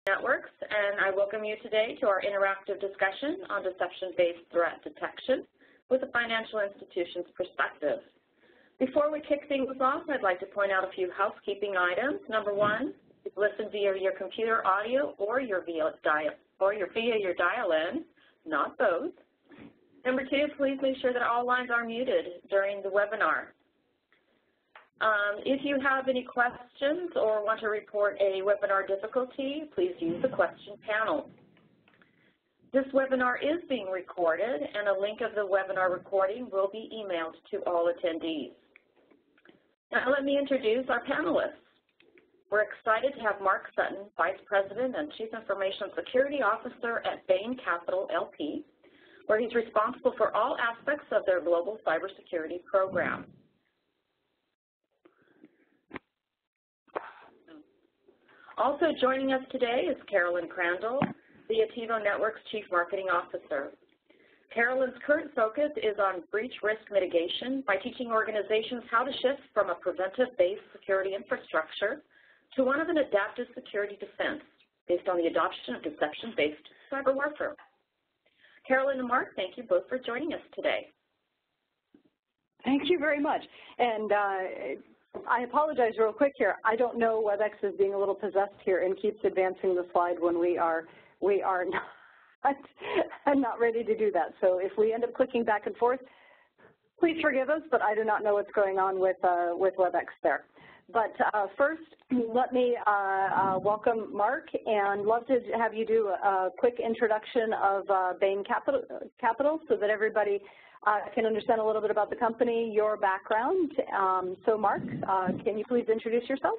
Networks, and I welcome you today to our interactive discussion on deception-based threat detection with a financial institution's perspective. Before we kick things off, I'd like to point out a few housekeeping items. Number one, listen via your computer audio or via your dial-in, not both. Number two, please make sure that all lines are muted during the webinar. If you have any questions or want to report a webinar difficulty, please use the question panel. This webinar is being recorded, and a link of the webinar recording will be emailed to all attendees. Now let me introduce our panelists. We're excited to have Mark Sutton, Vice President and Chief Information Security Officer at Bain Capital, LP, where he's responsible for all aspects of their global cybersecurity program. Also joining us today is Carolyn Crandall, the Attivo Networks Chief Marketing Officer. Carolyn's current focus is on breach risk mitigation by teaching organizations how to shift from a preventive-based security infrastructure to one of an adaptive security defense based on the adoption of deception-based cyber warfare. Carolyn and Mark, thank you both for joining us today. Thank you very much. And I apologize real quick here. I don't know, WebEx is being a little possessed here and keeps advancing the slide when we are not ready to do that. So if we end up clicking back and forth, please forgive us, but I do not know what's going on with WebEx there. But first, let me welcome Mark, and love to have you do a quick introduction of Bain Capital so that everybody can understand a little bit about the company, your background. So Mark, can you please introduce yourself?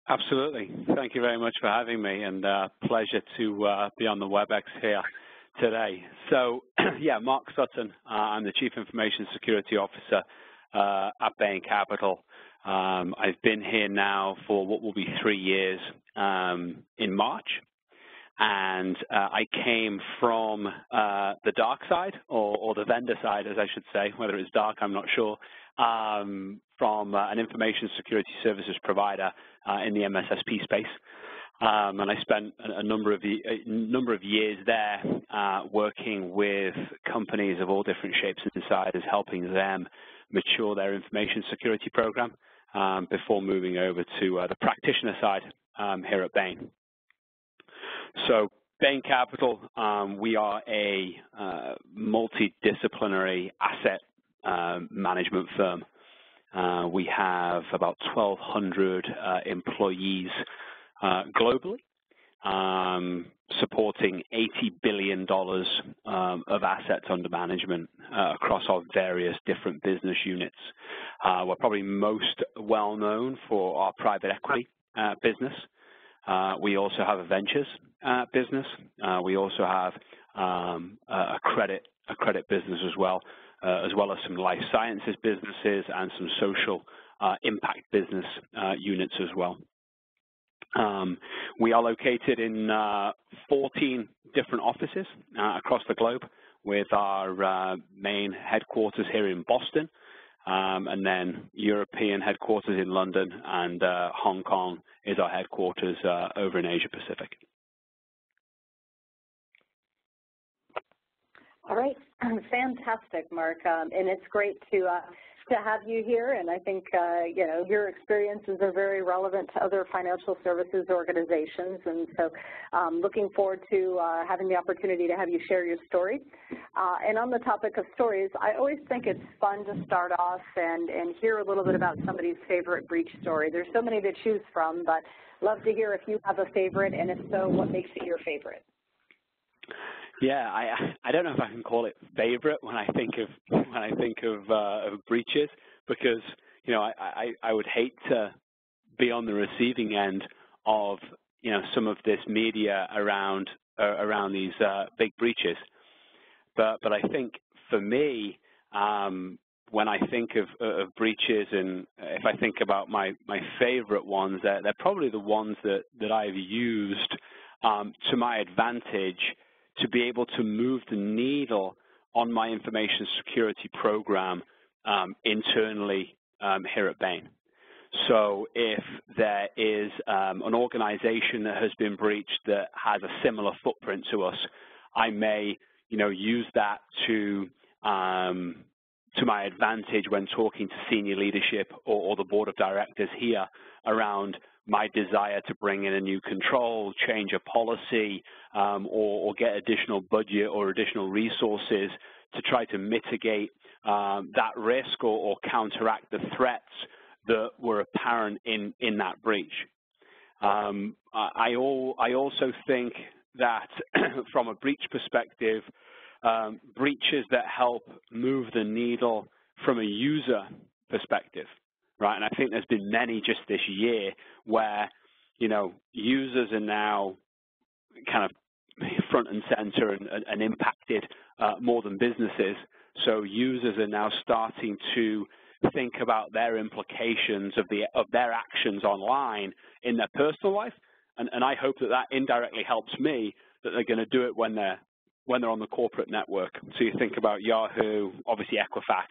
Absolutely. Thank you very much for having me, and pleasure to be on the WebEx here today. So yeah, Mark Sutton, I'm the Chief Information Security Officer at Bain Capital. I've been here now for what will be 3 years in March. And I came from the dark side, or the vendor side, as I should say. Whether it's dark, I'm not sure, from an information security services provider in the MSSP space. And I spent a number of years there working with companies of all different shapes and sizes, helping them mature their information security program before moving over to the practitioner side here at Bain. So Bain Capital, we are a multidisciplinary asset management firm. We have about 1,200 employees globally, supporting $80 billion of assets under management across our various different business units. We're probably most well known for our private equity business. We also have a ventures business. We also have a credit business as well as some life sciences businesses and some social impact business units as well. We are located in 14 different offices across the globe, with our main headquarters here in Boston, and then European headquarters in London, and Hong Kong is our headquarters over in Asia Pacific. All right, fantastic, Mark, and it's great to have you here. And I think you know, your experiences are very relevant to other financial services organizations, and so looking forward to having the opportunity to have you share your story. And on the topic of stories, I always think it's fun to start off and hear a little bit about somebody's favorite breach story. There's so many to choose from, but love to hear if you have a favorite, and if so, what makes it your favorite? Yeah, I don't know if I can call it favorite when I think of breaches, because you know I would hate to be on the receiving end of some of this media around these big breaches, but I think for me, when I think of breaches, and if I think about my favorite ones, they're probably the ones that I've used to my advantage to be able to move the needle on my information security program internally here at Bain. So if there is an organization that has been breached that has a similar footprint to us, I may, use that to my advantage when talking to senior leadership or the board of directors here around my desire to bring in a new control, change a policy, or get additional budget or additional resources to try to mitigate that risk or counteract the threats that were apparent in that breach. I also think that from a breach perspective, breaches that help move the needle from a user perspective, right? And I think there's been many just this year where, users are now kind of front and center and impacted more than businesses. So users are now starting to think about their implications of their actions online in their personal life, and I hope that indirectly helps me that they're going to do it when they're on the corporate network. So you think about Yahoo, obviously Equifax,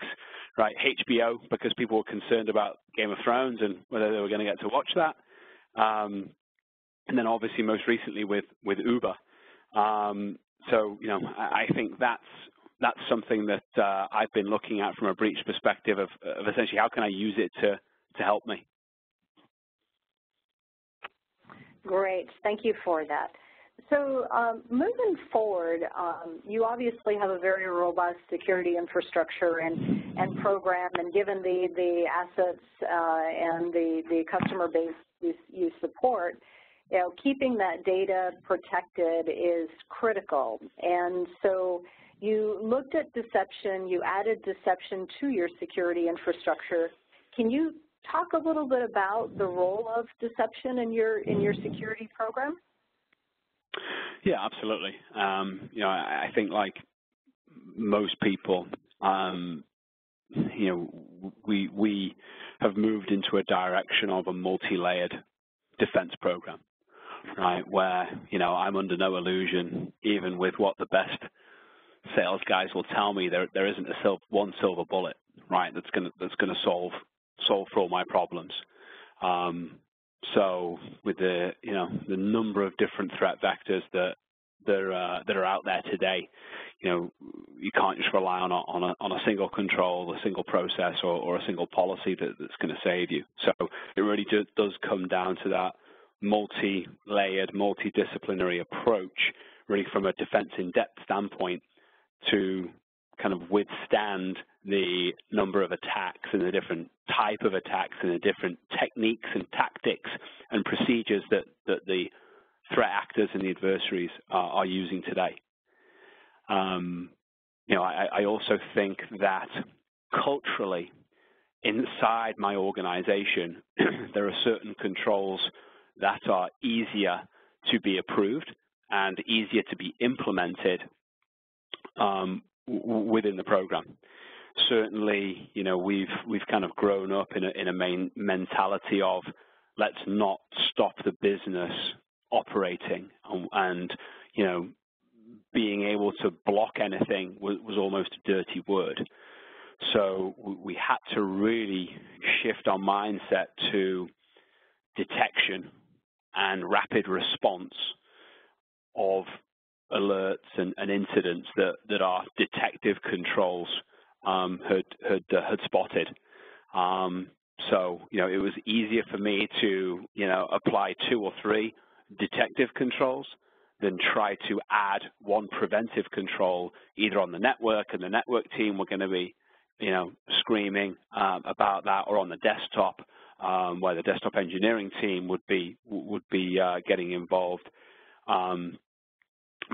right? HBO, because people were concerned about Game of Thrones and whether they were going to get to watch that, and then obviously most recently with Uber. So I think that's something that I've been looking at from a breach perspective of essentially how can I use it to help me. Great, thank you for that. So moving forward, you obviously have a very robust security infrastructure and program, and given the assets and the customer base you support, keeping that data protected is critical. And so you looked at deception, you added deception to your security infrastructure. Can you talk a little bit about the role of deception in your security program? Yeah, absolutely. I think like most people, we have moved into a direction of a multi-layered defense program, right? Where, I'm under no illusion, even with what the best sales guys will tell me, there isn't one silver bullet, right? That's gonna solve for all my problems. So with the number of different threat vectors that are out there today, you can't just rely on a single control, a single process, or a single policy that's going to save you. So it really does come down to that multi-layered, multidisciplinary approach, really from a defense in depth standpoint, to kind of withstand the number of attacks and the different type of attacks and the different techniques and tactics and procedures that the threat actors and the adversaries are using today. I also think that culturally, inside my organization, there are certain controls that are easier to be approved and easier to be implemented within the program. Certainly, we've kind of grown up in a main mentality of let's not stop the business operating, and being able to block anything was almost a dirty word. So we had to really shift our mindset to detection and rapid response of alerts and incidents that our detective controls had spotted. So it was easier for me to apply 2 or 3 detective controls than try to add one preventive control either on the network, and the network team were going to be screaming about that, or on the desktop, where the desktop engineering team would be getting involved.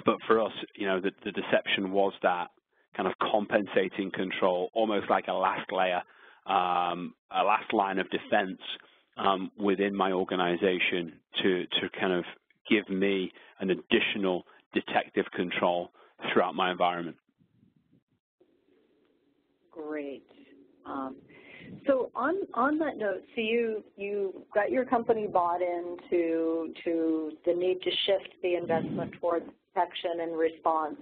But for us, the deception was that kind of compensating control, almost like a last layer, a last line of defense within my organization to kind of give me an additional detective control throughout my environment. Great. So on that note, so you got your company bought into the need to shift the investment towards detection and response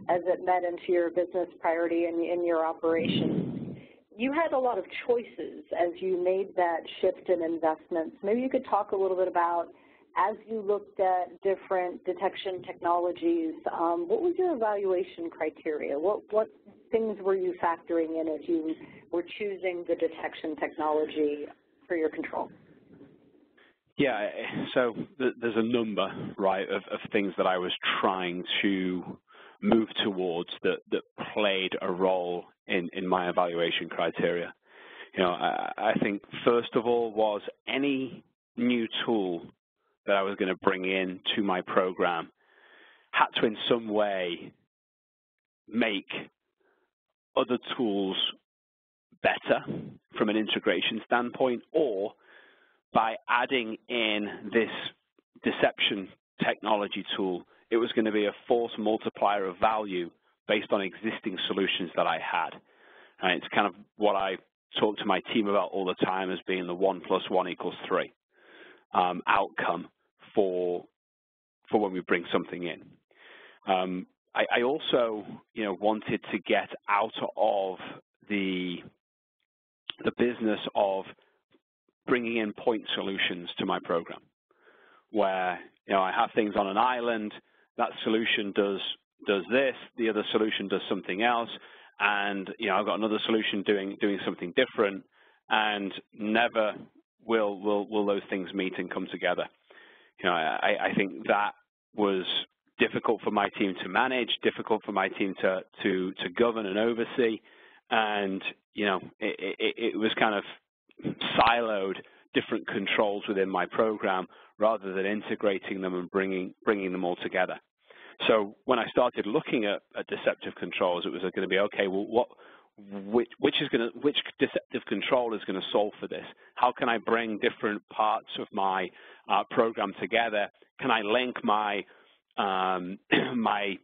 as it met into your business priority and in your operations. you had a lot of choices as you made that shift in investments. Maybe you could talk a little bit about, as you looked at different detection technologies, what was your evaluation criteria? What things were you factoring in as you were choosing the detection technology for your control? Yeah, so there's a number, right, of things that I was trying to move towards that played a role in my evaluation criteria. You know, I think first of all was any new tool that I was going to bring in to my program had to in some way make other tools better from an integration standpoint, or by adding in this deception technology tool, it was going to be a force multiplier of value based on existing solutions that I had. And it's kind of what I talk to my team about all the time as being the 1 + 1 = 3 outcome for when we bring something in. I also, you know, wanted to get out of the business of bringing in point solutions to my program, where, you know, I have things on an island, that solution does this, the other solution does something else, and, you know, I've got another solution doing something different, and never will those things meet and come together. You know, I think that was difficult for my team to manage, difficult for my team to govern and oversee, and, you know, it was kind of siloed different controls within my program rather than integrating them and bringing them all together. So when I started looking at deceptive controls, it was going to be, okay, well, which deceptive control is going to solve for this? How can I bring different parts of my program together? Can I link my my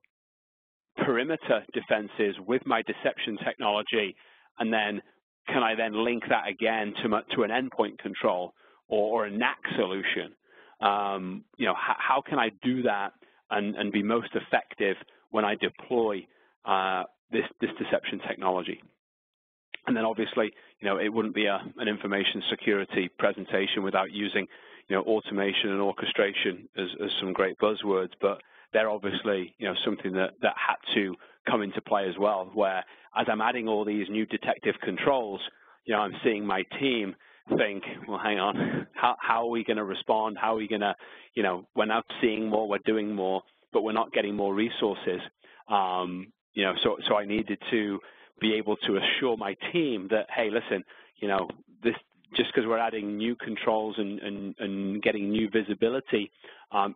perimeter defenses with my deception technology, and then can I then link that again to an endpoint control or a NAC solution? You know, how can I do that and be most effective when I deploy this deception technology? And then obviously, you know, it wouldn't be an information security presentation without using, you know, automation and orchestration as some great buzzwords, but they're obviously, you know, something that had to come into play as well, where as I'm adding all these new detective controls, you know, I'm seeing my team think, well, hang on, how are we going to respond? How are we going to, you know, we're not seeing more, we're doing more, but we're not getting more resources. You know, so I needed to be able to assure my team that, hey, listen, you know, this, just because we're adding new controls and getting new visibility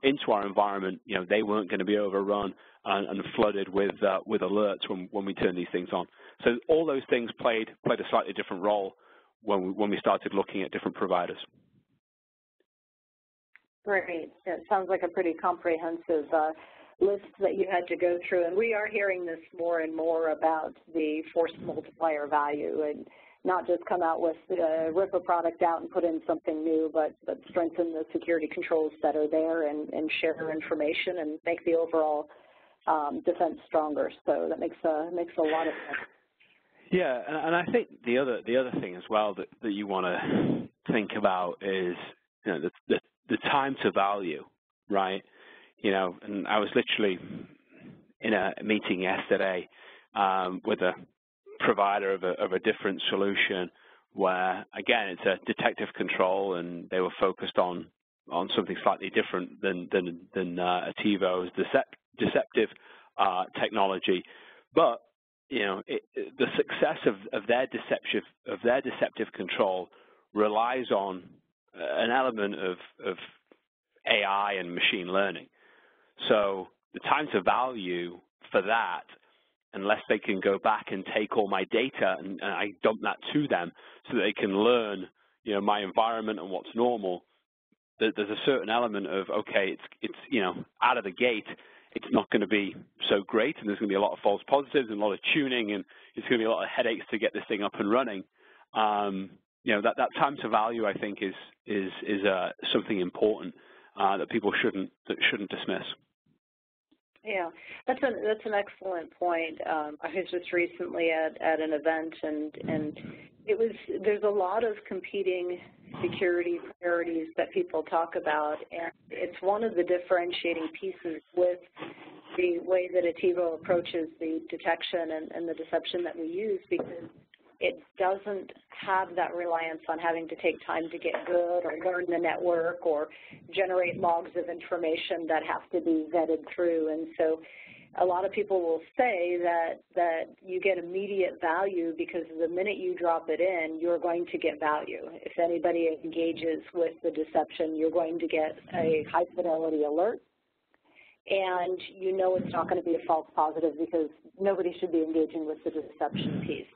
into our environment, you know, they weren't going to be overrun and flooded with alerts when we turn these things on. So all those things played a slightly different role when we started looking at different providers. Great. It sounds like a pretty comprehensive list that you had to go through, and we are hearing this more and more about the force multiplier value, and not just come out with, rip a product out and put in something new, but strengthen the security controls that are there and share information and make the overall defense stronger. So that makes a lot of sense. Yeah, and I think the other thing as well that you want to think about is, you know, the time to value, right? You know, and I was literally in a meeting yesterday with a provider of a different solution where, again, it's a detective control, and they were focused on something slightly different than Attivo's deceptive technology. But, you know, the success of their deceptive control relies on an element of AI and machine learning. So the time to value for that, unless they can go back and take all my data and I dump that to them so that they can learn, you know, my environment and what's normal, there's a certain element of, okay, it's you know, out of the gate, it's not going to be so great, and there's going to be a lot of false positives and a lot of tuning, and it's going to be a lot of headaches to get this thing up and running. You know, that time to value, I think, is something important that people shouldn't dismiss. Yeah, that's an excellent point. I was just recently at an event, and there's a lot of competing security priorities that people talk about, and it's one of the differentiating pieces with the way that Attivo approaches the detection and the deception that we use, because it doesn't have that reliance on having to take time to get good or learn the network or generate logs of information that have to be vetted through. And so a lot of people will say that you get immediate value because the minute you drop it in, you're going to get value. If anybody engages with the deception, you're going to get a high-fidelity alert, and you know it's not going to be a false positive because nobody should be engaging with the deception piece.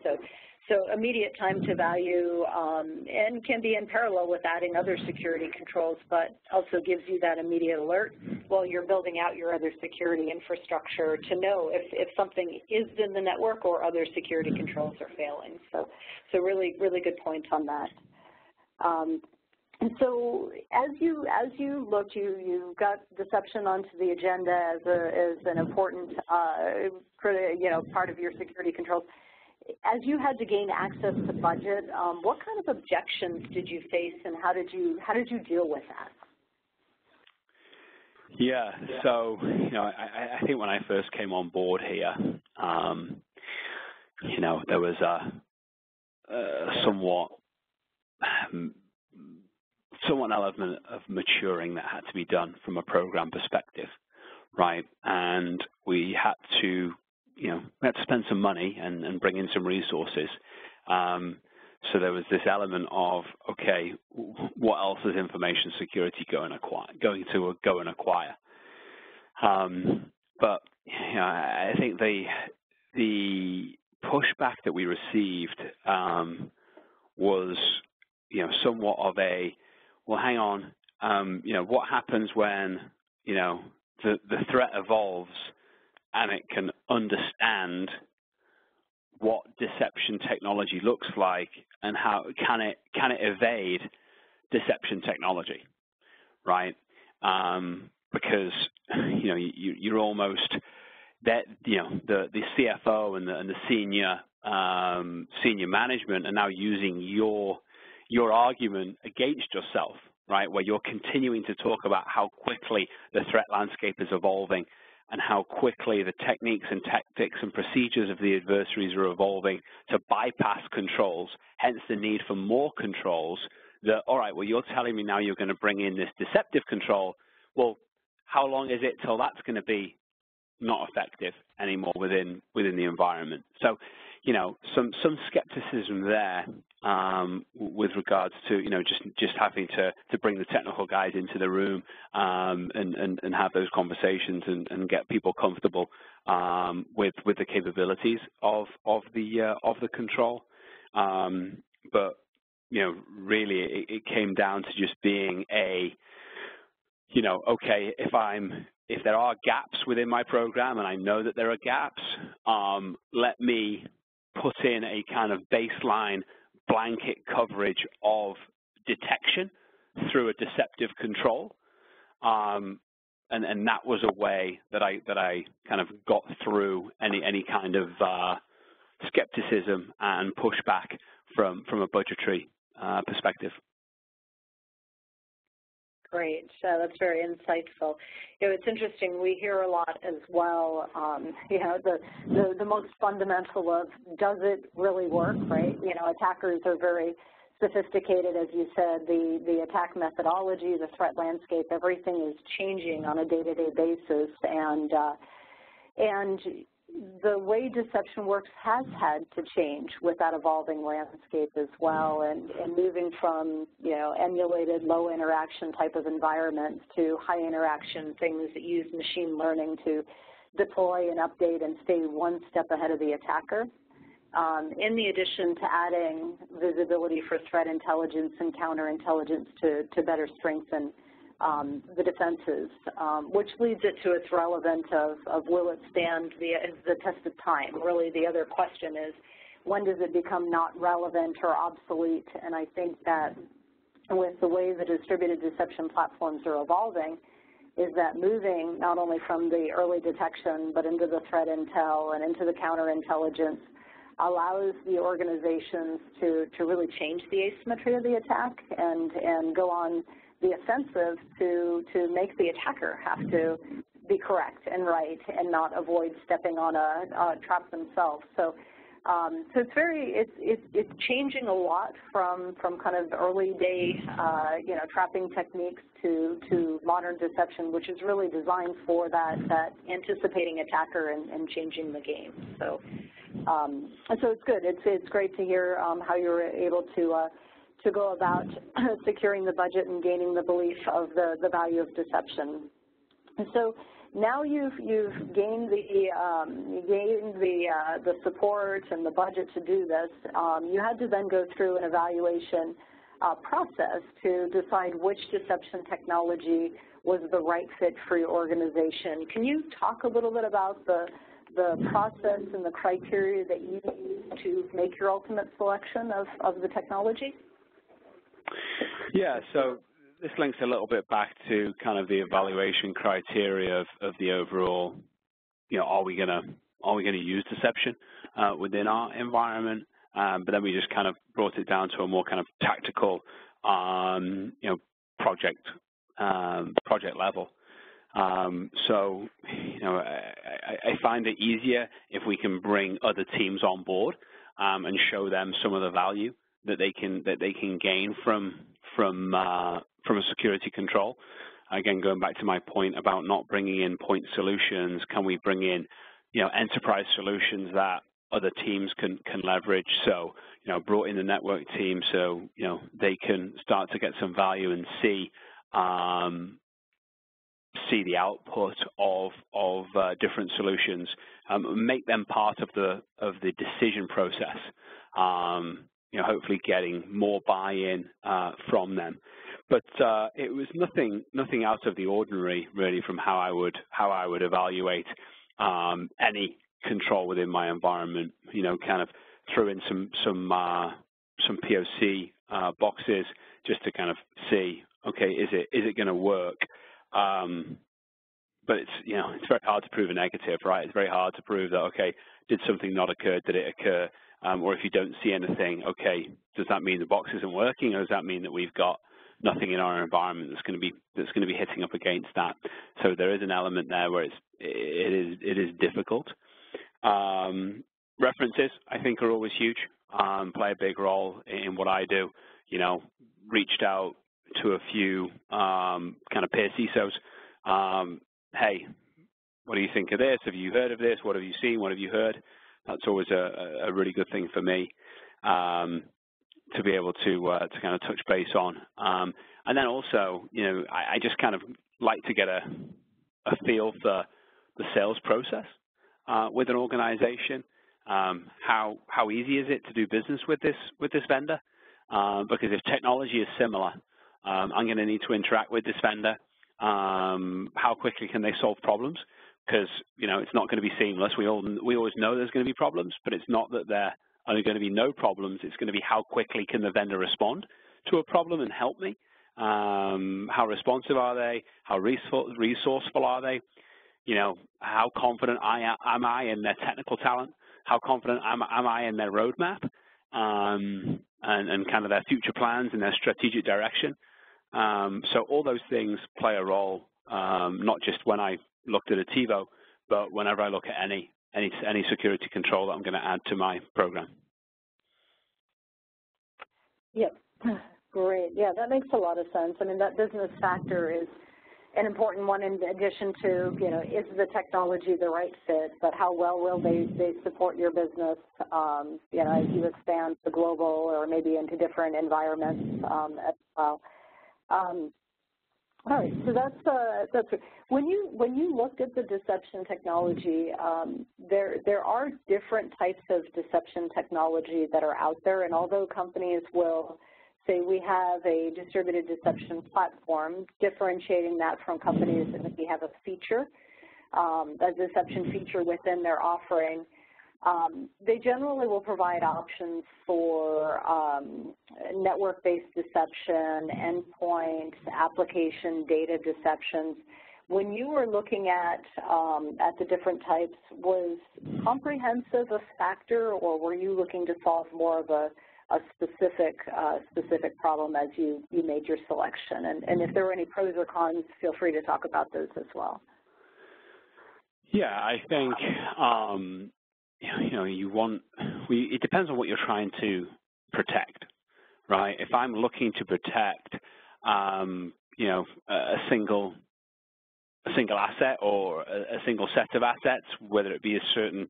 So immediate time to value and can be in parallel with adding other security controls, but also gives you that immediate alert while you're building out your other security infrastructure to know if something is in the network or other security controls are failing. So really, really good point on that. And so as you looked, you got deception onto the agenda as an important part of your security controls. As you had to gain access to budget, what kind of objections did you face, and how did you deal with that? Yeah, so I think when I first came on board here, there was a somewhat element of maturing that had to be done from a program perspective, right? And we had to spend some money and bring in some resources. So there was this element of, okay, what else is information security going to go and acquire? But I think the pushback that we received was somewhat of a, well, hang on, what happens when the threat evolves and it can understand what deception technology looks like and how can it evade deception technology, right? Because you're almost that the CFO and the senior management are now using your argument against yourself, right? Where you're continuing to talk about how quickly the threat landscape is evolving and how quickly the techniques and tactics and procedures of the adversaries are evolving to bypass controls, hence the need for more controls. That, all right, well, you're telling me now you're going to bring in this deceptive control. Well, how long is it till that's going to be not effective anymore within the environment? So, some skepticism there with regards to just having to bring the technical guys into the room and have those conversations and get people comfortable with the capabilities of the control. But really it came down to just being a okay, if there are gaps within my program, and I know that there are gaps, let me put in a kind of baseline blanket coverage of detection through a deceptive control, and that was a way that I kind of got through any kind of skepticism and pushback from a budgetary perspective. Great. That's very insightful. It's interesting. We hear a lot as well. The most fundamental of does it really work, right? Attackers are very sophisticated, as you said. The attack methodology, the threat landscape, everything is changing on a day-to-day basis, and the way deception works has had to change with that evolving landscape as well, and moving from emulated low interaction type of environments to high interaction things that use machine learning to deploy and update and stay one step ahead of the attacker. In the addition to adding visibility for threat intelligence and counterintelligence to better strengthen the defenses, which leads it to its relevance of will it stand the test of time. Really, the other question is, when does it become not relevant or obsolete? And I think that with the way the distributed deception platforms are evolving, is that moving not only from the early detection but into the threat intel and into the counterintelligence allows the organizations to really change the asymmetry of the attack and go on the offensive to make the attacker have to be correct and right and not avoid stepping on a trap themselves. So it's changing a lot from kind of early day trapping techniques to modern deception, which is really designed for that anticipating attacker and changing the game. So it's good. It's great to hear how you were able to go about securing the budget and gaining the belief of the value of deception. And so now you've gained the support and the budget to do this. You had to then go through an evaluation process to decide which deception technology was the right fit for your organization. Can you talk a little bit about the process and the criteria that you use to make your ultimate selection of the technology? Yeah, so this links a little bit back to kind of the evaluation criteria of the overall, are we gonna use deception within our environment? But then we just kind of brought it down to a more kind of tactical, project level. So, I find it easier if we can bring other teams on board and show them some of the value that they can gain from a security control. Again, going back to my point about not bringing in point solutions, can we bring in, enterprise solutions that other teams can leverage? So, brought in the network team so, they can start to get some value and see the output of different solutions, make them part of the decision process. Hopefully getting more buy-in from them. But it was nothing out of the ordinary, really, from how I would evaluate any control within my environment. Kind of threw in some POC boxes just to kind of see, okay, is it going to work? But it's very hard to prove a negative, right? It's very hard to prove that, okay, did something not occur? Did it occur? Or if you don't see anything, okay, does that mean the box isn't working, or does that mean that we've got nothing in our environment that's going to be hitting up against that? So there is an element there where it is difficult. References, I think, are always huge. Play a big role in what I do. Reached out to a few kind of peer CISOs. Hey, what do you think of this? Have you heard of this? What have you seen? What have you heard? That's always a really good thing for me to be able to kind of touch base on. And then also, I just kind of like to get a feel for the sales process with an organization. How easy is it to do business with this vendor? Because if technology is similar, I'm going to need to interact with this vendor. How quickly can they solve problems? Because it's not going to be seamless. We always know there's going to be problems, but it's not that there are going to be no problems. It's going to be how quickly can the vendor respond to a problem and help me? How responsive are they? How resourceful are they? How confident am I in their technical talent? How confident am I in their roadmap and kind of their future plans and their strategic direction? So all those things play a role, not just when I looked at Attivo, but whenever I look at any security control that I'm going to add to my program. Yep, great. Yeah, that makes a lot of sense. I mean, that business factor is an important one in addition to, is the technology the right fit, but how well will they support your business, as you expand to global or maybe into different environments as well. All right, so that's when you looked at the deception technology, there are different types of deception technology that are out there, and although companies will say we have a distributed deception platform, differentiating that from companies that maybe have a feature, a deception feature within their offering, they generally will provide options for network-based deception, endpoint, application, data deceptions, when you were looking at the different types, was comprehensive a factor, or were you looking to solve more of a specific problem as you made your selection? And if there were any pros or cons, feel free to talk about those as well. Yeah, I think it depends on what you're trying to protect, right? If I'm looking to protect a single asset or a single set of assets, whether it be a certain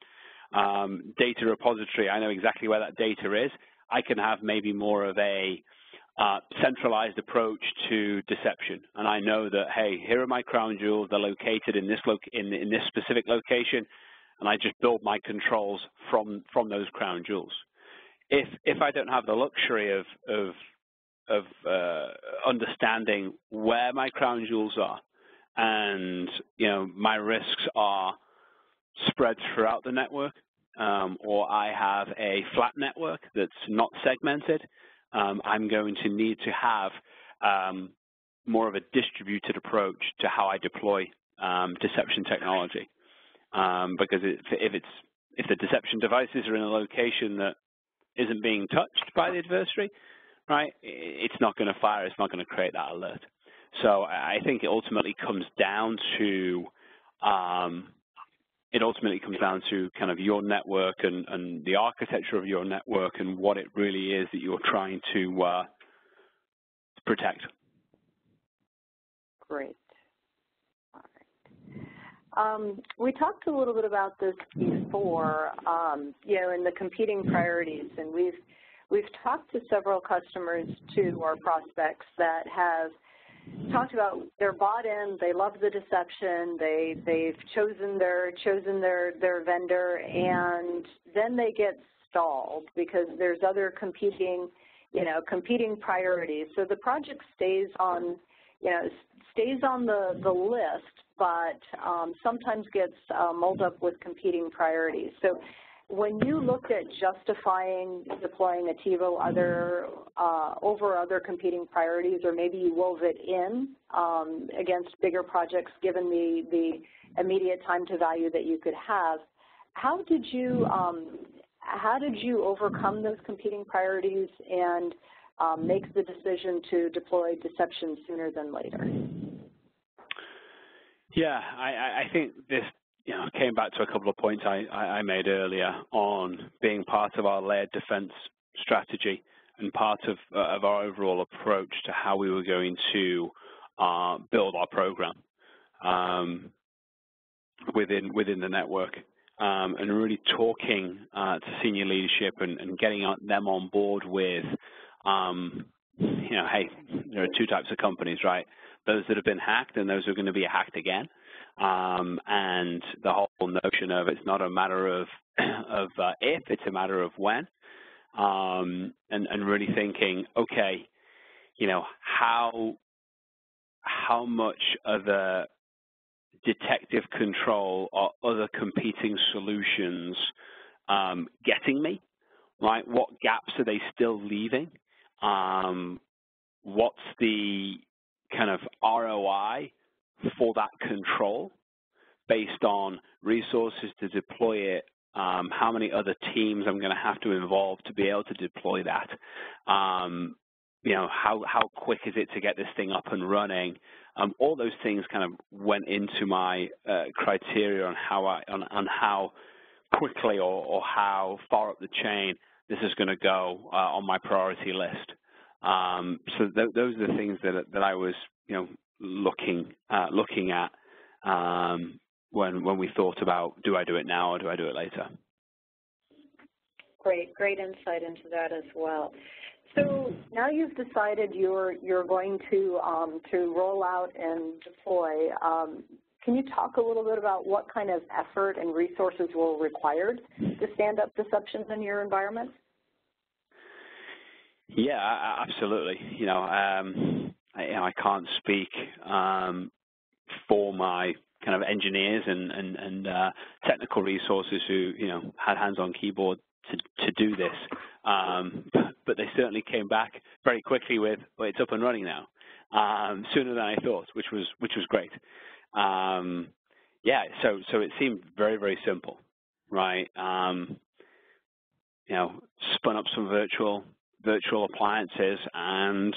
data repository, I know exactly where that data is. I can have maybe more of a centralized approach to deception, and I know that, hey, here are my crown jewels. They're located in this in this specific location, and I just build my controls from those crown jewels. If I don't have the luxury of understanding where my crown jewels are, and my risks are spread throughout the network, or I have a flat network that's not segmented, I'm going to need to have more of a distributed approach to how I deploy deception technology, because if the deception devices are in a location that isn't being touched by the adversary, right, it's not going to fire, it's not going to create that alert. So I think it ultimately comes down to kind of your network and the architecture of your network and what it really is that you're trying to protect. Great. All right. We talked a little bit about this before, in the competing priorities, and we've talked to several customers, to our prospects, that have talked about they're bought in, they love the deception, they've chosen their vendor, and then they get stalled because there's other competing priorities. So the project stays on the list, but sometimes gets mulled up with competing priorities. So when you looked at justifying deploying Attivo over other competing priorities, or maybe you wove it in against bigger projects given the immediate time to value that you could have, how did you overcome those competing priorities and make the decision to deploy deception sooner than later? Yeah, I think this came back to a couple of points I made earlier on being part of our layered defense strategy and part of our overall approach to how we were going to build our program within the network, and really talking to senior leadership and getting them on board with, hey, there are two types of companies, right? Those that have been hacked and those who are going to be hacked again. And the whole notion of it's not a matter of if, it's a matter of when. And really thinking, okay, how much of the detective control or other competing solutions getting me, right? What gaps are they still leaving? What's the kind of ROI for that control based on resources to deploy it, how many other teams I'm going to have to involve to be able to deploy that, how quick is it to get this thing up and running. All those things kind of went into my criteria on how quickly or how far up the chain this is going to go on my priority list. So those are the things that I was looking at when we thought about, do I do it now or do I do it later? Great insight into that as well. So now you've decided you're going to roll out and deploy. Can you talk a little bit about what kind of effort and resources were required to stand up deceptions in your environment? Yeah, absolutely. I can't speak for my kind of engineers and technical resources who had hands on keyboard to do this, but they certainly came back very quickly with, well, it's up and running now, sooner than I thought, which was great. yeah, so it seemed very, very simple, right? Spun up some virtual appliances, and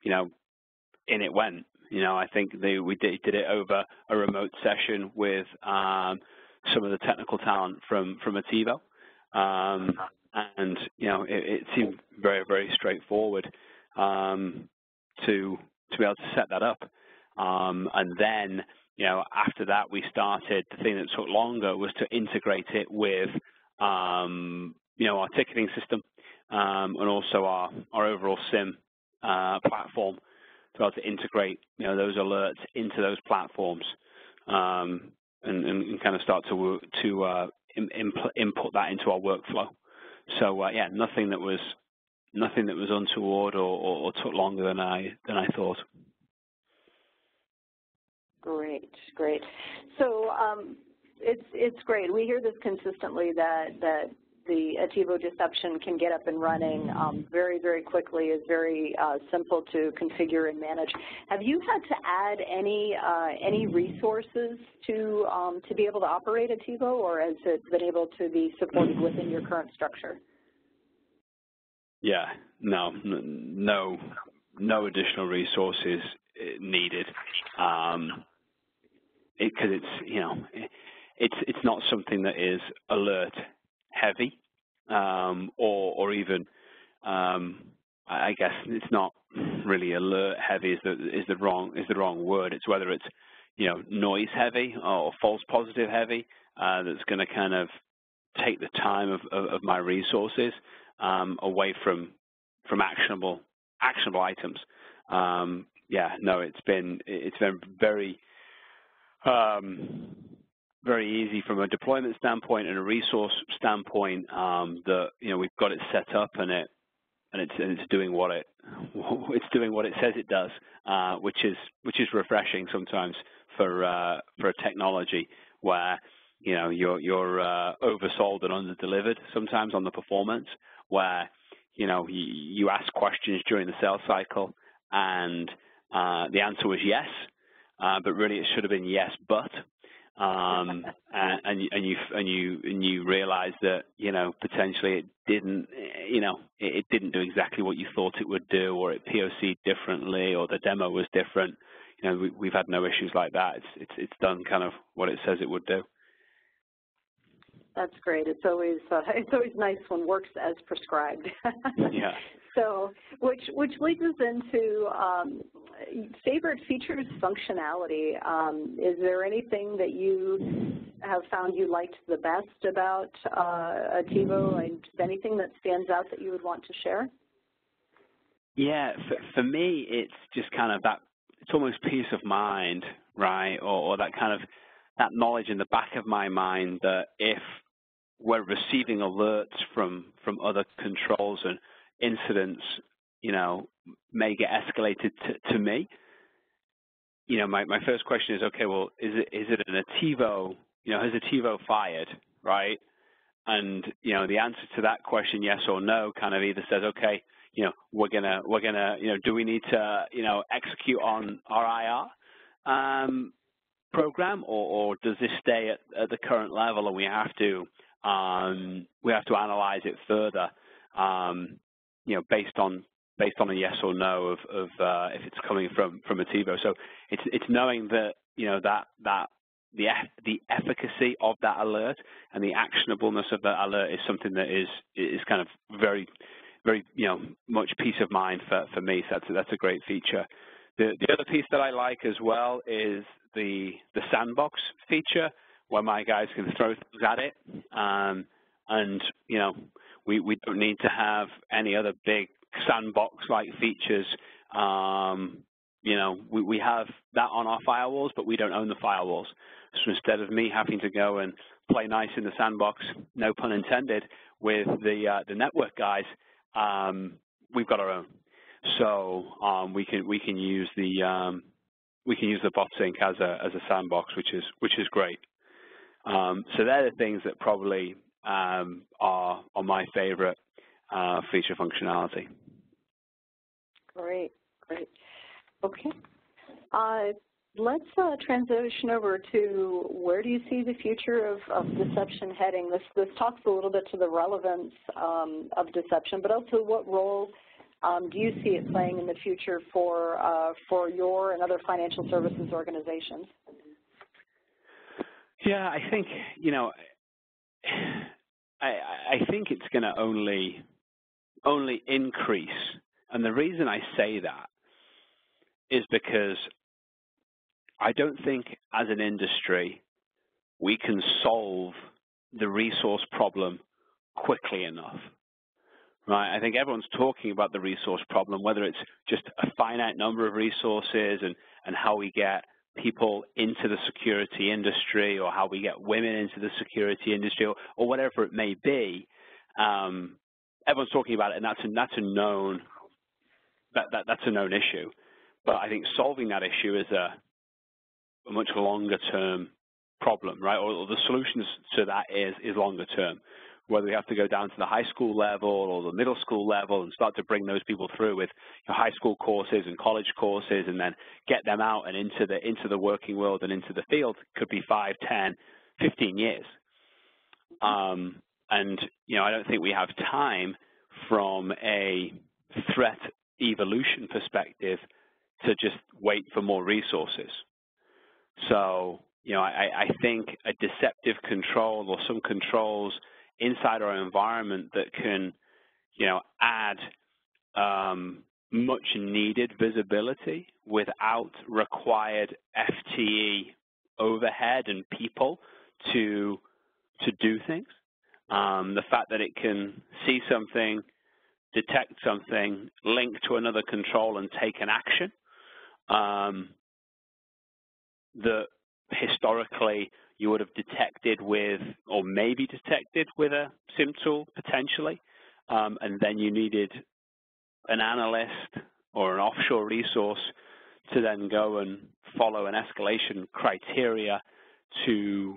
in it went. I think we did it over a remote session with some of the technical talent from Attivo, and it seemed very, very straightforward to be able to set that up, and then after that we started. The thing that took longer was to integrate it with our ticketing system, and also our overall SIM platform, to be able to integrate those alerts into those platforms, and kind of start to input that into our workflow. So yeah, nothing that was untoward or took longer than I thought. Great. So it's great. We hear this consistently, that the Attivo Deception can get up and running very, very quickly, is very simple to configure and manage. Have you had to add any resources to be able to operate Attivo, or has it been able to be supported within your current structure? Yeah, no additional resources needed, because it's not something that is alert heavy, or even I guess it's not really alert heavy is the wrong word. It's whether it's noise heavy or false positive heavy that's going to kind of take the time of my resources away from actionable items. Yeah, no, it's been very very easy from a deployment standpoint and a resource standpoint. That we've got it set up, and it's doing what it says it does, which is refreshing sometimes for a technology where you're oversold and underdelivered sometimes on the performance, where you ask questions during the sales cycle and the answer was yes, but really it should have been yes but. And you realize that potentially it didn't do exactly what you thought it would do, or it POC'd differently, or the demo was different. We've had no issues like that. It's done kind of what it says it would do. That's great. It's always nice when works as prescribed. Yeah. So, which leads us into favorite features, functionality. Is there anything that you have found you liked the best about Attivo, and anything that stands out that you would want to share? Yeah, for me, it's just kind of that. It's almost peace of mind, right? Or that kind of that knowledge in the back of my mind that if we're receiving alerts from other controls and incidents, may get escalated to me. My first question is, okay, well, is it an Attivo? Has Attivo fired, right? And the answer to that question, yes or no, kind of either says, okay, we're gonna, do we need to, execute on our IR program, or does this stay at the current level and we have to analyze it further, based on a yes or no of if it's coming from Attivo. So it's knowing that the efficacy of that alert and the actionableness of that alert is something that is kind of very, very much peace of mind for me. So that's a great feature. The other piece that I like as well is the sandbox feature, where my guys can throw things at it, and we don't need to have any other big sandbox-like features. We have that on our firewalls, but we don't own the firewalls. So instead of me having to go and play nice in the sandbox, no pun intended, with the network guys, we've got our own. So we can use the bot sync as a sandbox, which is great. So they're the things that probably are my favorite feature functionality. Great. Okay. let's transition over to where do you see the future of deception heading? This talks a little bit to the relevance of deception, but also what role do you see it playing in the future for your and other financial services organizations? Yeah, I think, you know, I think it's going to only increase. And the reason I say that is because I don't think as an industry we can solve the resource problem quickly enough. Right? I think everyone's talking about the resource problem, whether it's just a finite number of resources and how we get people into the security industry or how we get women into the security industry or whatever it may be. Everyone's talking about it, and that's a known issue. But I think solving that issue is a much longer term problem, right? Or the solutions to that is longer term. Whether we have to go down to the high school level or the middle school level and start to bring those people through with high school courses and college courses and then get them out and into the working world and into the field could be 5, 10, 15 years. And, you know, I don't think we have time from a threat evolution perspective to just wait for more resources. So, you know, I think a deceptive control or some controls inside our environment that can, you know, add much needed visibility without required FTE overhead and people to do things. The fact that it can see something, detect something, link to another control and take an action that historically you would have detected with, or maybe detected with a SIM tool potentially, and then you needed an analyst or an offshore resource to then go and follow an escalation criteria to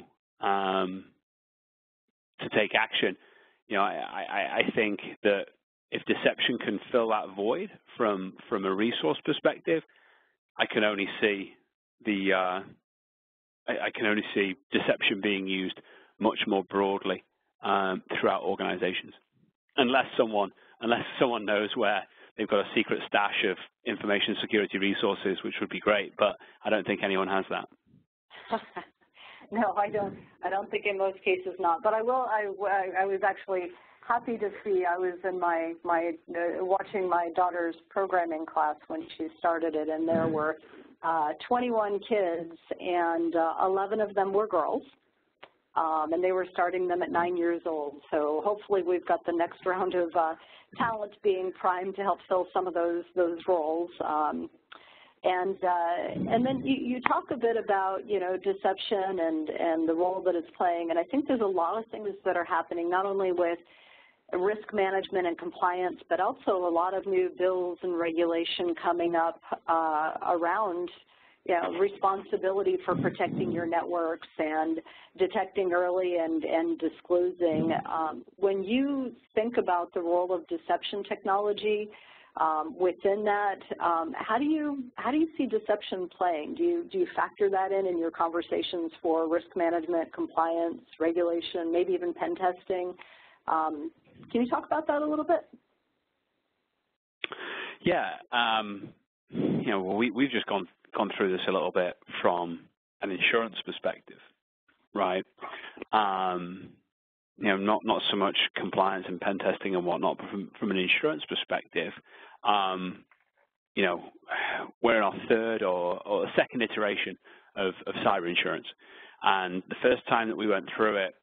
take action. You know, I think that if deception can fill that void from a resource perspective, I can only see deception being used much more broadly throughout organizations, unless someone knows where they've got a secret stash of information security resources, which would be great, but I don't think anyone has that. No, I don't think in most cases not. But I was actually happy to see. I was in my watching my daughter's programming class when she started it, and there were 21 kids, and 11 of them were girls, and they were starting them at 9 years old. So hopefully we've got the next round of talent being primed to help fill some of those roles. And then you talk a bit about, you know, deception and the role that it's playing, and I think there's a lot of things that are happening, not only with risk management and compliance, but also a lot of new bills and regulation coming up around, you know, responsibility for protecting your networks and detecting early and disclosing. When you think about the role of deception technology within that, how do you see deception playing? Do you factor that in your conversations for risk management, compliance, regulation, maybe even pen testing? Can you talk about that a little bit? Yeah, you know, we've just gone through this a little bit from an insurance perspective, right? You know, not so much compliance and pen testing and whatnot, but from an insurance perspective, you know, we're in our third or second iteration of cyber insurance, and the first time that we went through it,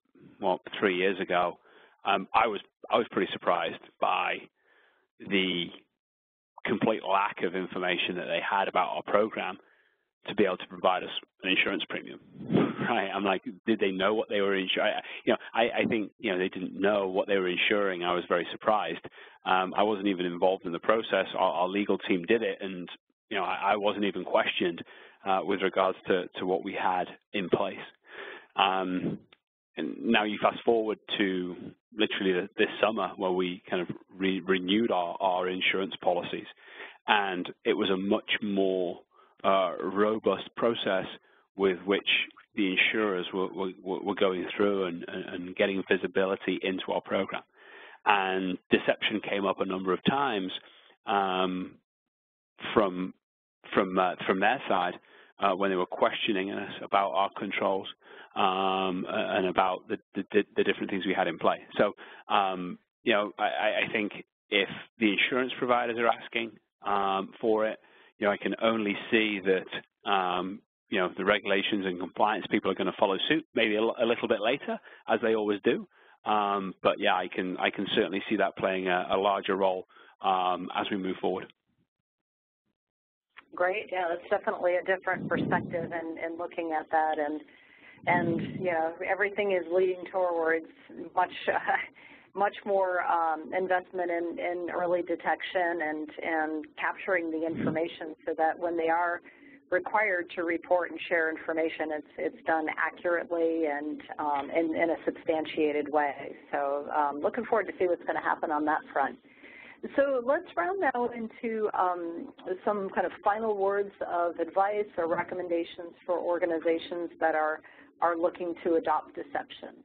3 years ago, I was pretty surprised by the complete lack of information that they had about our program to be able to provide us an insurance premium. Right? I'm like, did they know what they were insuring? You know, I think, you know, they didn't know what they were insuring. I was very surprised. I wasn't even involved in the process. Our legal team did it, and you know, I wasn't even questioned with regards to what we had in place. And now you fast forward to literally this summer where we kind of renewed our insurance policies, and it was a much more robust process with which the insurers were going through and getting visibility into our program. And deception came up a number of times from their side when they were questioning us about our controls and about the different things we had in play. So, you know, I think if the insurance providers are asking for it, you know, I can only see that, you know, the regulations and compliance people are going to follow suit, maybe a little bit later, as they always do. But yeah, I can certainly see that playing a larger role as we move forward. Great. Yeah, that's definitely a different perspective in looking at that, and you know, everything is leading towards much more investment in early detection and capturing the information so that when they are required to report and share information, it's done accurately and in a substantiated way. So looking forward to see what's going to happen on that front. So let's round now into some kind of final words of advice or recommendations for organizations that are looking to adopt deception.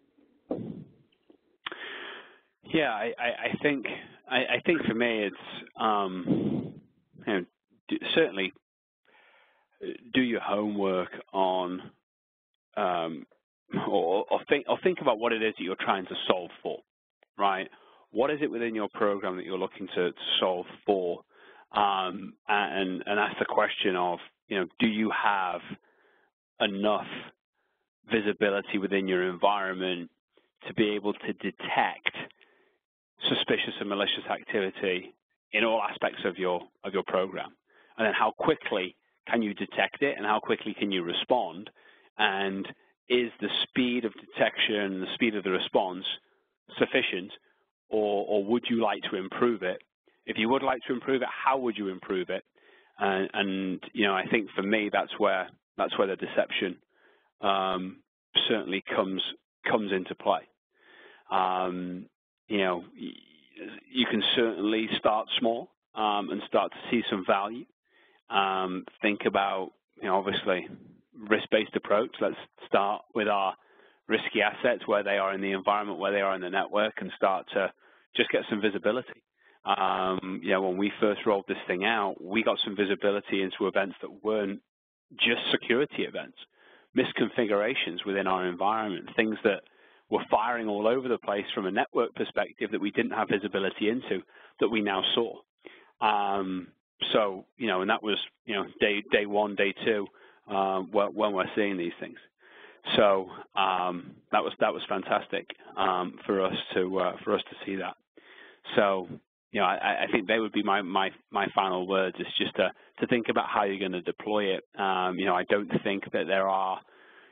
Yeah, I think for me it's you know, certainly do your homework on or think about what it is that you're trying to solve for, right? What is it within your program that you're looking to solve for? And ask the question of, you know, do you have enough visibility within your environment to be able to detect suspicious and malicious activity in all aspects of your program? And then how quickly can you detect it and how quickly can you respond? And is the speed of detection, the speed of the response sufficient, or would you like to improve it? If you would like to improve it, how would you improve it? And you know, I think for me that's where the deception certainly comes into play. You know, you can certainly start small and start to see some value. Think about, you know, obviously risk-based approach. Let's start with our risky assets, where they are in the environment, where they are in the network, and start to just get some visibility. You know, when we first rolled this thing out, we got some visibility into events that weren't just security events, misconfigurations within our environment, things that were firing all over the place from a network perspective that we didn't have visibility into that we now saw. So, you know, and that was, you know, day one, day two, when we're seeing these things. So that was fantastic for us to see that. So, you know, I think they would be my final words, is just to think about how you're going to deploy it. You know, I don't think that there are,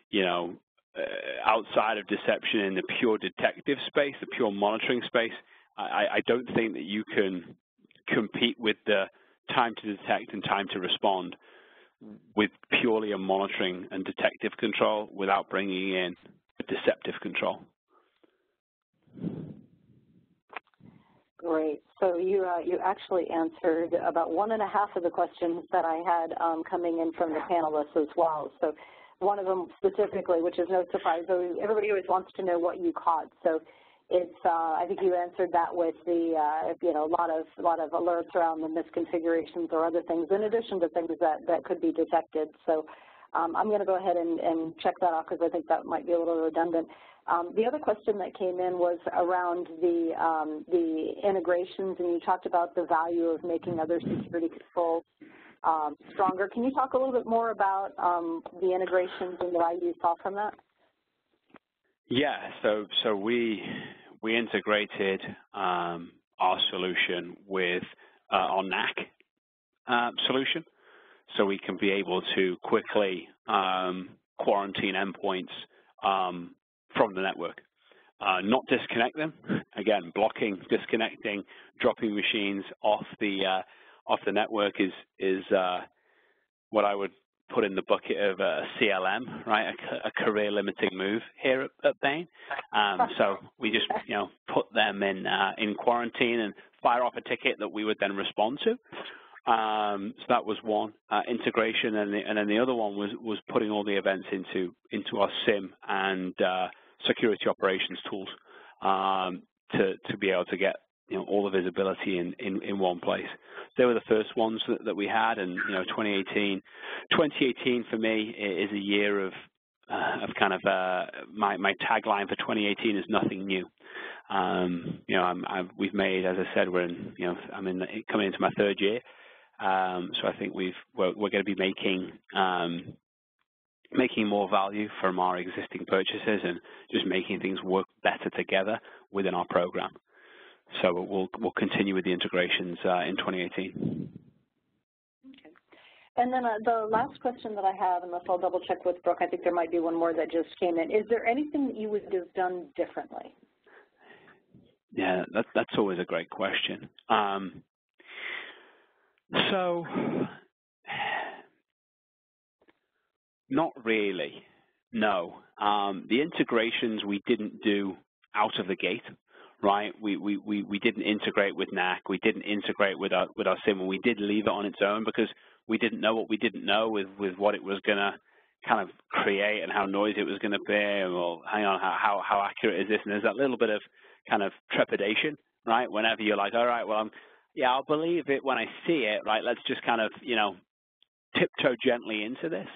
you know, outside of deception in the pure detective space, the pure monitoring space, I don't think that you can compete with the time to detect and time to respond with purely a monitoring and detective control without bringing in a deceptive control. Great. So you actually answered about 1.5 of the questions that I had coming in from the panelists as well. So one of them specifically, which is no surprise, everybody always wants to know what you caught. So it's I think you answered that with the you know, a lot of alerts around the misconfigurations or other things, in addition to things that could be detected. So I'm going to go ahead and check that off because I think that might be a little redundant. The other question that came in was around the integrations, and you talked about the value of making other security controls stronger. Can you talk a little bit more about the integrations and the value you saw from that? Yeah, so we integrated our solution with our NAC solution, so we can be able to quickly quarantine endpoints from the network. Not disconnect them. Again, blocking, disconnecting, dropping machines off the network is what I would put in the bucket of a CLM, right? A career limiting move here at Bain. So we just, you know, put them in quarantine and fire off a ticket that we would then respond to. So that was one integration, and then the other one was putting all the events into our SIM and security operations tools to be able to get all the visibility in one place. They were the first ones that we had, and 2018 for me is a year of kind of my tagline for 2018 is nothing new. We've made, as I said, we're in I'm coming into my third year, so I think we're going to be making more value from our existing purchases and just making things work better together within our program. So we'll continue with the integrations in 2018. Okay. And then the last question that I have, unless I'll double check with Brooke, I think there might be one more that just came in. Is there anything that you would have done differently? Yeah, that's always a great question. So, not really, no. The integrations we didn't do out of the gate. Right, we didn't integrate with NAC, we didn't integrate with our SIM, and we did leave it on its own because we didn't know what we didn't know with what it was going to kind of create and how noisy it was going to be, and well, hang on, how accurate is this? And there's that little bit of kind of trepidation, right? Whenever you're like, all right, well, I'll believe it when I see it, right? Let's just kind of tiptoe gently into this.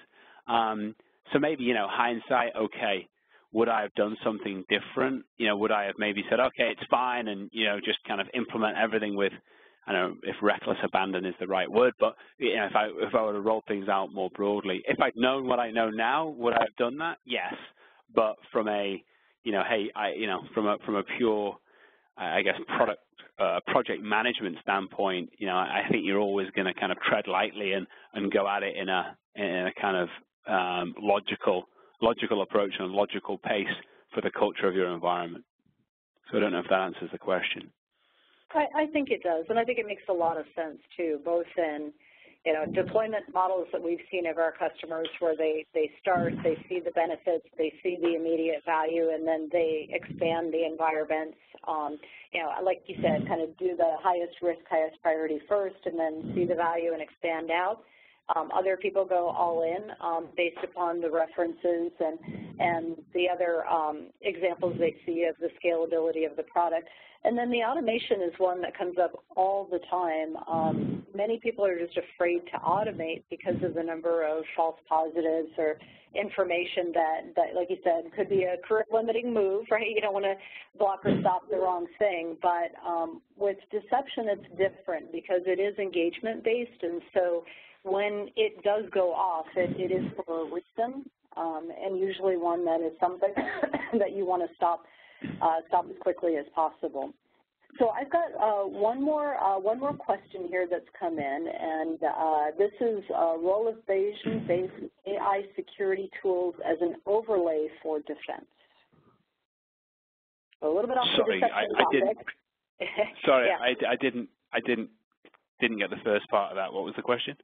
So maybe hindsight, okay. Would I have done something different? Would I have maybe said, okay, it's fine, and just kind of implement everything with, I don't know if reckless abandon is the right word, but if I were to roll things out more broadly, if I'd known what I know now, would I have done that? Yes, but from a, from a pure, I guess, project management standpoint, I think you're always going to kind of tread lightly and go at it in a kind of logical approach and logical pace for the culture of your environment. So I don't know if that answers the question. I think it does, and I think it makes a lot of sense too, both in deployment models that we've seen of our customers where they start, they see the benefits, they see the immediate value, and then they expand the environments. Like you said, kind of do the highest risk, highest priority first, and then see the value and expand out. Other people go all in based upon the references and the other examples they see of the scalability of the product. And then the automation is one that comes up all the time. Many people are just afraid to automate because of the number of false positives or information that, like you said, could be a career-limiting move, right? You don't want to block or stop the wrong thing. But with deception, it's different because it is engagement-based, and so when it does go off, it is for a reason, and usually one that is something that you want to stop as quickly as possible. So I've got one more question here that's come in, and this is role of Bayesian-based AI security tools as an overlay for defense. A little bit off the deception topic. Sorry, Yeah. I didn't get the first part of that. What was the question?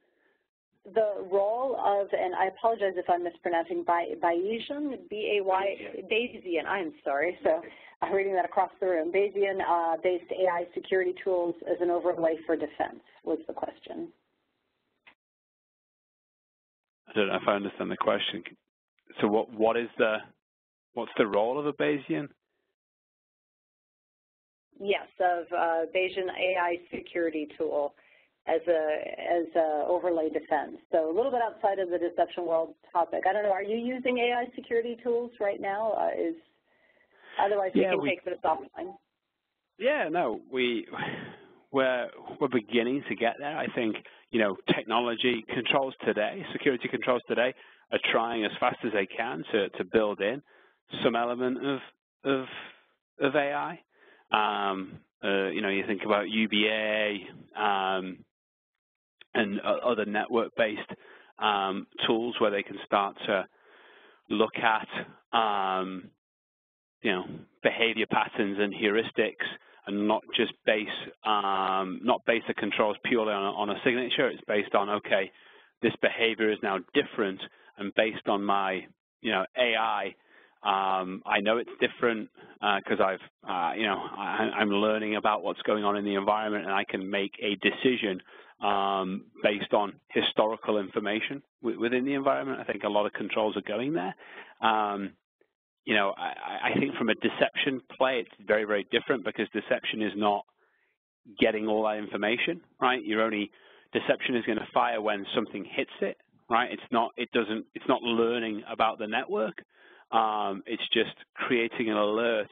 The role of, and I apologize if I'm mispronouncing, Bayesian, Bayesian, I'm sorry, so I'm reading that across the room. Bayesian-based AI security tools as an overlay for defense was the question. I don't know if I understand the question. So what's the role of a Bayesian? Yes, of Bayesian AI security tool as a overlay defense. So a little bit outside of the deception world topic. I don't know, are you using AI security tools right now? Otherwise we can take this offline. Yeah, no, we're beginning to get there. I think, technology controls today, security controls today are trying as fast as they can to build in some element of AI. You think about UBA, and other network-based tools where they can start to look at, behavior patterns and heuristics, and not just base the controls purely on a signature. It's based on, okay, this behavior is now different, and based on my, AI, I know it's different because I'm learning about what's going on in the environment, and I can make a decision based on historical information within the environment. I think a lot of controls are going there. I think from a deception play, it's very, very different because deception is not getting all that information, right? Deception is going to fire when something hits it, right? It's not learning about the network. It's just creating an alert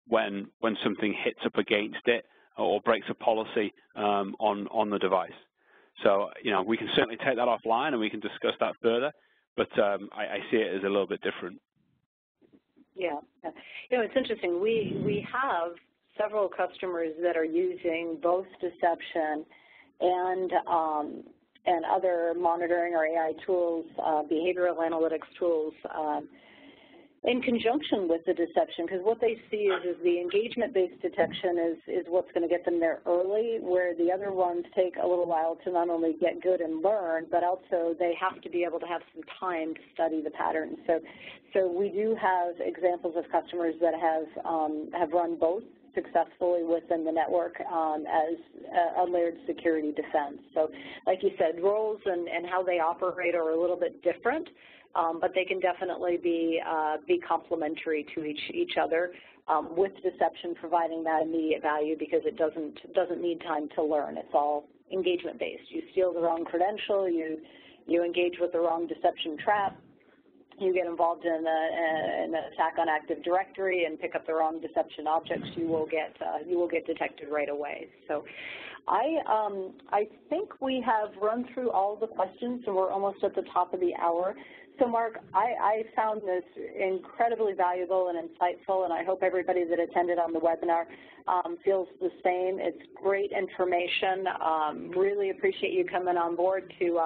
when something hits up against it or breaks a policy on the device. So, we can certainly take that offline and we can discuss that further, but I see it as a little bit different. Yeah. It's interesting. We have several customers that are using both deception and other monitoring or AI tools, behavioral analytics tools, in conjunction with the deception, because what they see is the engagement-based detection is what's going to get them there early, where the other ones take a little while to not only get good and learn, but also they have to be able to have some time to study the patterns. So we do have examples of customers that have run both successfully within the network as a layered security defense. So like you said, roles and how they operate are a little bit different, but they can definitely be complementary to each other, with deception providing that immediate value because it doesn't need time to learn. It's all engagement-based. You steal the wrong credential, you engage with the wrong deception trap, you get involved in an attack on Active Directory and pick up the wrong deception objects, you will get detected right away. So I think we have run through all the questions, and we're almost at the top of the hour. So, Mark, I found this incredibly valuable and insightful, and I hope everybody that attended on the webinar feels the same. It's great information. Really appreciate you coming on board to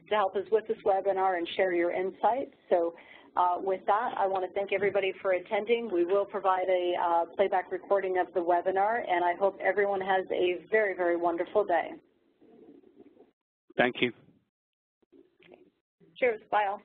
help us with this webinar and share your insights. So with that, I want to thank everybody for attending. We will provide a playback recording of the webinar, and I hope everyone has a very, very wonderful day. Thank you. Cheers. Bye all.